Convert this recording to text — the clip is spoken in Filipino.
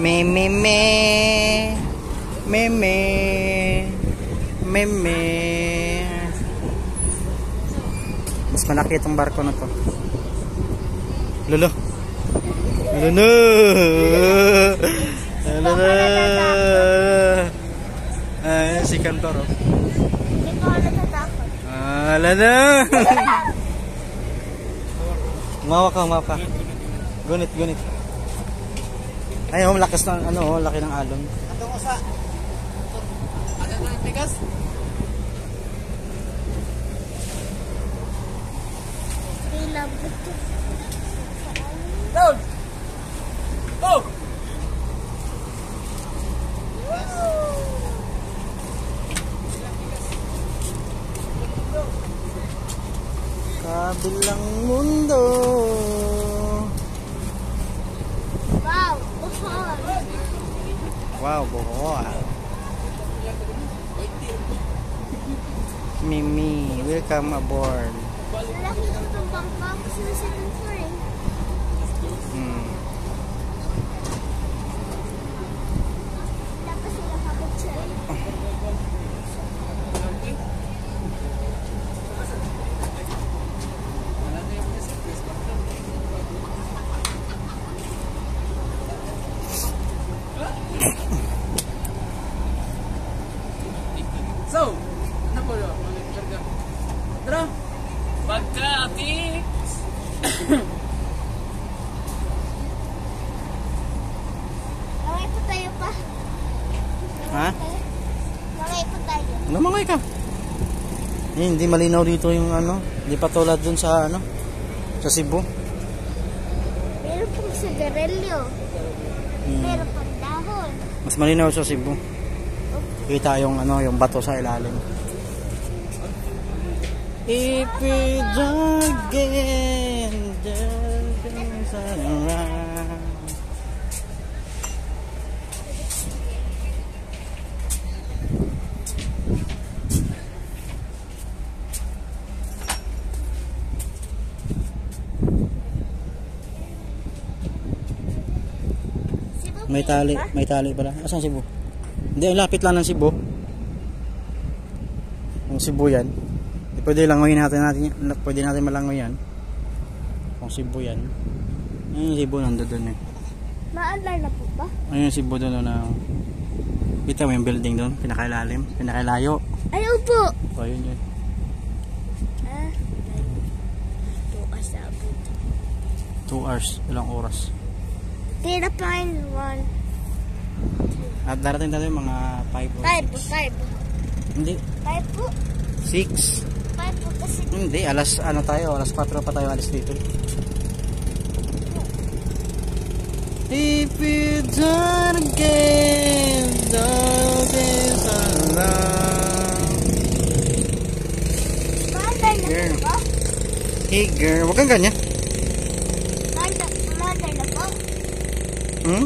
Me, me, me. Me, me. Me, me. Mas malaki itong barko na to. Lolo. Lolo. Lolo. Ay, si Kantor. Hindi ko natatakot. Lolo. Umawa ka. Gunit. Ay, lakas ng laki ng alon. Atong usa. Ano na tigas? Down. Go. Kabilang mundo. Wow, buhol. Wow, buhol. Mimi, welcome aboard. Malaki itong bangkang kasi sa second floor eh. Dapat sila kapag-check. So, ano po yun? Tara. Pagka-ati. Mamay po tayo pa. Ha? Mamay po tayo. Namangay ka. Hindi malinaw dito yung hindi pa tulad dun sa sa Cebu. Meron pong sigarilyo. Meron pong dahon. Mas malinaw sa Cebu. Kita yung yung bato sa ilalim. If we don't get just around. May tali pala. Asan Cebu? Hindi, ang lapit lang ng Cebu. Ang Cebu yan. Pwede langoyin pwede natin malangoy yan. Kung Cebu yan. Ayun yung Cebu nandoon eh. Maandar na po ba? Ayun yung Cebu doon na. Kita mo yung building doon, pinakailalim, pinakailayo. Ayaw po. O yun yun. 2 hours, ilang oras. Data pine 1. At darating tayo mga 5 hours. 5. Hindi. 5 po. 6. 5 po kasi. Hindi, alas 4 pa tayo alis dito. If you don't get all this around. Maandar na po ba? Hey girl, wag kang ganyan. Maandar na po? Hmm?